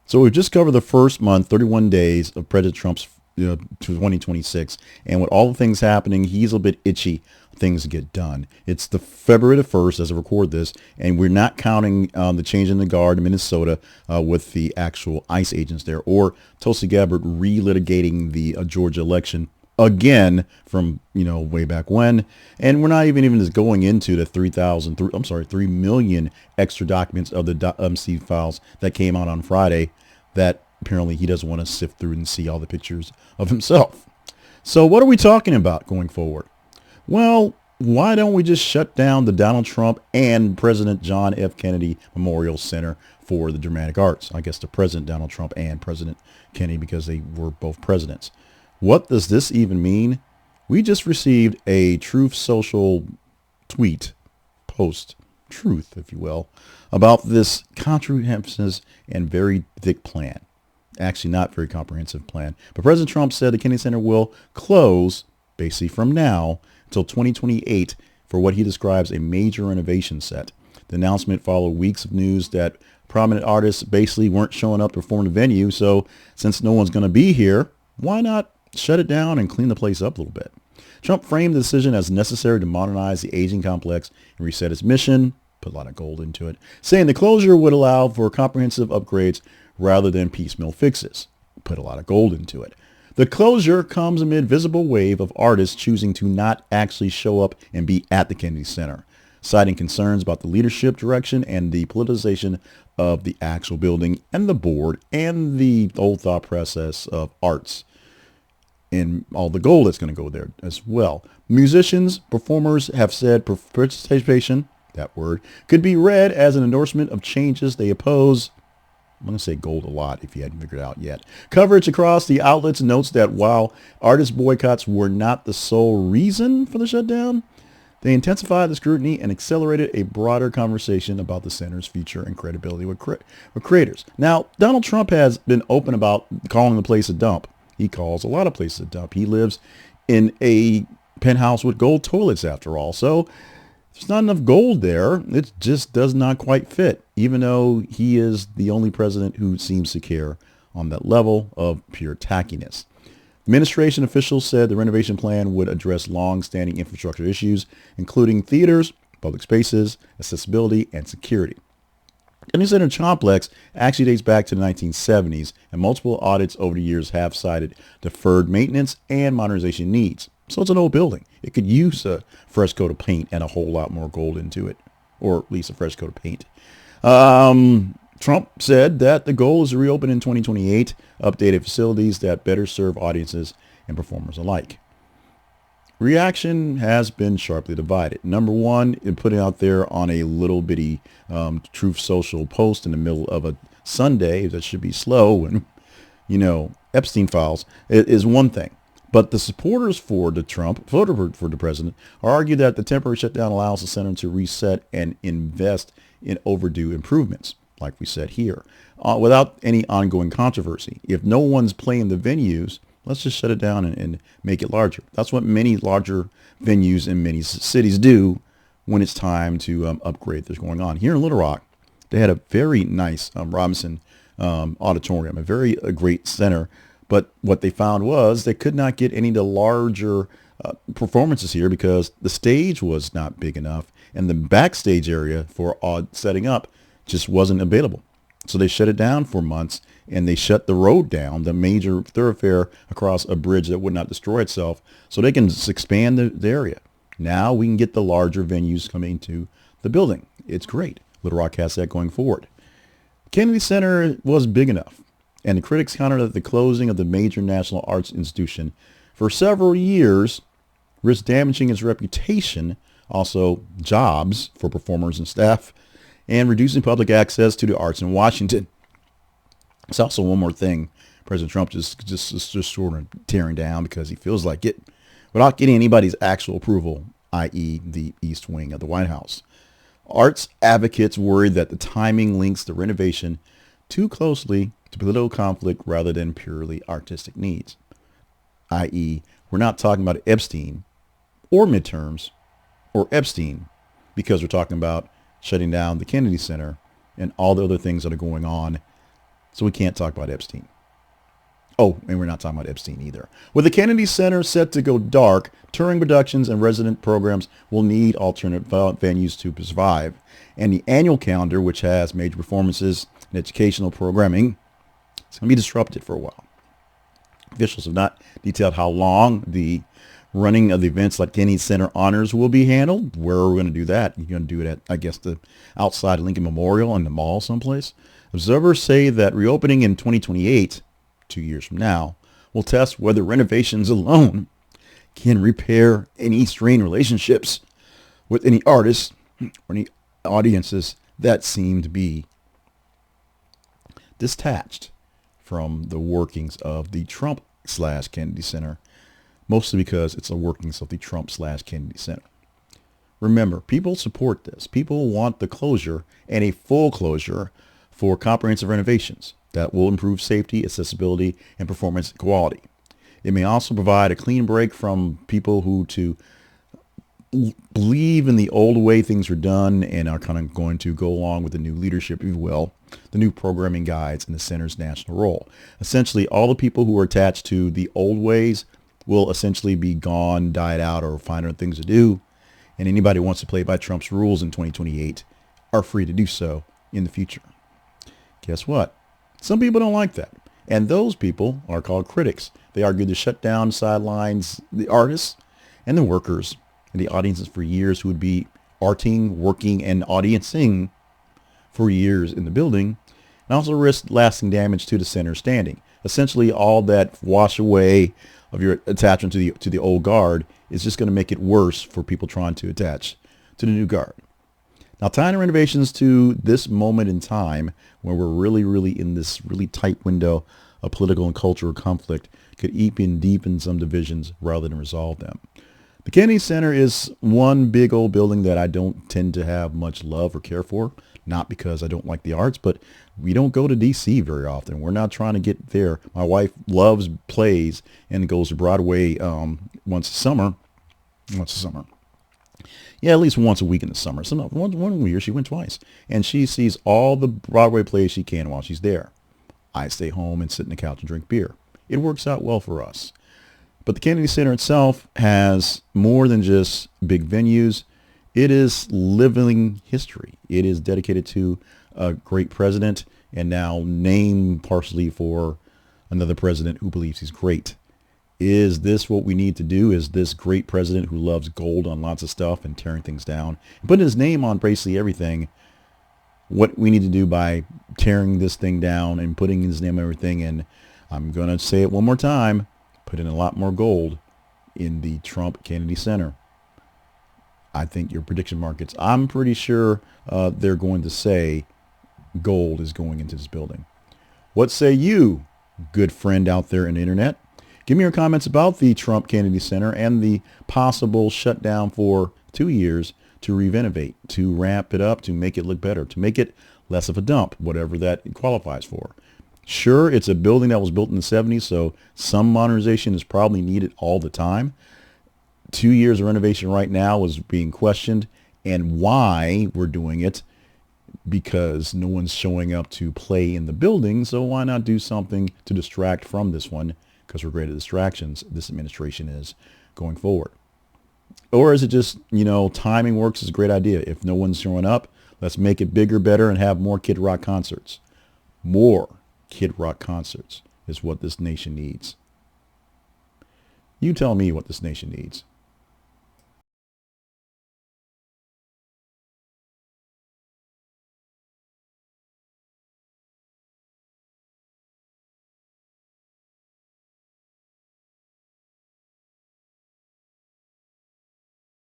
So we've just covered the first month, 31 days of President Trump's to 2026. And with all the things happening, he's a bit itchy. Things to get done. It's the February the 1st as I record this, and we're not counting the change in the guard in Minnesota with the actual ICE agents there, or Tulsi Gabbard relitigating the Georgia election again from way back when. And we're not even just going into the 3 million extra documents of the MC files that came out on Friday that apparently he doesn't want to sift through and see all the pictures of himself. So what are we talking about going forward? Well, why don't we just shut down the Donald Trump and President John F. Kennedy Memorial Center for the Dramatic Arts? I guess the President Donald Trump and President Kennedy, because they were both presidents. What does this even mean? We just received a Truth Social tweet, post, truth, if you will, about this comprehensive and very thick plan. Actually, not very comprehensive plan. But President Trump said the Kennedy Center will close basically from now until 2028 for what he describes a major renovation set. The announcement followed weeks of news that prominent artists basically weren't showing up to perform the venue. So since no one's going to be here, why not shut it down and clean the place up a little bit? Trump framed the decision as necessary to modernize the aging complex and reset its mission, put a lot of gold into it, saying the closure would allow for comprehensive upgrades rather than piecemeal fixes, put a lot of gold into it. The closure comes amid visible wave of artists choosing to not actually show up and be at the Kennedy Center, citing concerns about the leadership direction and the politicization of the actual building and the board and the whole thought process of arts and all the gold that's going to go there as well. Musicians, performers have said participation, that word, could be read as an endorsement of changes they oppose. I'm going to say gold a lot if you hadn't figured it out yet. Coverage across the outlets notes that while artist boycotts were not the sole reason for the shutdown, they intensified the scrutiny and accelerated a broader conversation about the center's future and credibility with creators. Now, Donald Trump has been open about calling the place a dump. He calls a lot of places a dump. He lives in a penthouse with gold toilets, after all. So there's not enough gold there. It just does not quite fit, even though he is the only president who seems to care on that level of pure tackiness. Administration officials said the renovation plan would address long-standing infrastructure issues, including theaters, public spaces, accessibility, and security. The Kennedy Center complex actually dates back to the 1970s, and multiple audits over the years have cited deferred maintenance and modernization needs. So it's an old building. It could use a fresh coat of paint and a whole lot more gold into it, or at least a fresh coat of paint. Trump said that the goal is to reopen in 2028, updated facilities that better serve audiences and performers alike. Reaction has been sharply divided. Number one, it put it out there on a little bitty Truth Social post in the middle of a Sunday that should be slow and, Epstein files is one thing. But the supporters for the president argue that the temporary shutdown allows the center to reset and invest in overdue improvements, like we said here, without any ongoing controversy. If no one's playing the venues, let's just shut it down and make it larger. That's what many larger venues in many cities do when it's time to upgrade that's going on. Here in Little Rock, they had a very nice Robinson auditorium, a great center. But what they found was they could not get any of the larger performances here because the stage was not big enough and the backstage area for setting up just wasn't available. So they shut it down for months and they shut the road down, the major thoroughfare across a bridge that would not destroy itself, so they can expand the area. Now we can get the larger venues coming to the building. It's great. Little Rock has that going forward. Kennedy Center was big enough, and the critics countered that the closing of the major national arts institution for several years risked damaging its reputation, also jobs for performers and staff, and reducing public access to the arts in Washington. It's also one more thing President Trump just sort of tearing down because he feels like it without getting anybody's actual approval, i.e. the East Wing of the White House. Arts advocates worry that the timing links the renovation too closely to political conflict rather than purely artistic needs, i.e. we're not talking about Epstein or midterms or Epstein because we're talking about shutting down the Kennedy Center and all the other things that are going on So we can't talk about Epstein. Oh, and we're not talking about Epstein either. With the Kennedy Center set to go dark, touring productions and resident programs will need alternate venues to survive. And the annual calendar, which has major performances and educational programming, is going to be disrupted for a while. Officials have not detailed how long the running of the events like Kennedy Center honors will be handled. Where are we going to do that? You're going to do it at, I guess, the outside Lincoln Memorial in the mall someplace. Observers say that reopening in 2028, 2 years from now, will test whether renovations alone can repair any strained relationships with any artists or any audiences that seem to be detached from the workings of the Trump/Kennedy Center, mostly because it's the workings of the Trump/Kennedy Center. Remember, people support this. People want the closure and a full closure for comprehensive renovations that will improve safety, accessibility, and performance quality. It may also provide a clean break from people who believe in the old way things are done and are kind of going to go along with the new leadership, if you will, the new programming guides and the center's national role. Essentially, all the people who are attached to the old ways will essentially be gone, died out, or find other things to do. And anybody who wants to play by Trump's rules in 2028 are free to do so in the future. Guess what? Some people don't like that. And those people are called critics. They argue the shutdown sidelines the artists and the workers and the audiences for years who would be arting, working, and audiencing for years in the building, and also risk lasting damage to the center standing. Essentially, all that wash away of your attachment to the old guard is just going to make it worse for people trying to attach to the new guard. Now, tying the renovations to this moment in time where we're really in this really tight window of political and cultural conflict could even deepen some divisions rather than resolve them. The Kennedy Center is one big old building that I don't tend to have much love or care for, not because I don't like the arts, but we don't go to D.C. very often. We're not trying to get there. My wife loves plays and goes to Broadway once a summer. Yeah, at least once a week in the summer. So one year she went twice. And she sees all the Broadway plays she can while she's there. I stay home and sit on the couch and drink beer. It works out well for us. But the Kennedy Center itself has more than just big venues. It is living history. It is dedicated to a great president and now named partially for another president who believes he's great. Is this what we need to do? Is this great president who loves gold on lots of stuff and tearing things down and putting his name on basically everything, what we need to do by tearing this thing down and putting his name on everything? And I'm going to say it one more time, put in a lot more gold in the Trump Kennedy Center. I think your prediction markets, I'm pretty sure they're going to say gold is going into this building. What say you, good friend out there in the internet? Give me your comments about the Trump Kennedy Center and the possible shutdown for 2 years to renovate, to ramp it up, to make it look better, to make it less of a dump, whatever that qualifies for. Sure, it's a building that was built in the 70s, so some modernization is probably needed all the time. 2 years of renovation right now is being questioned, and why we're doing it, because no one's showing up to play in the building, so why not do something to distract from this one, because we're great at distractions, this administration is going forward. Or is it just, timing works is a great idea. If no one's showing up, let's make it bigger, better, and have more Kid Rock concerts. More Kid Rock concerts is what this nation needs. You tell me what this nation needs.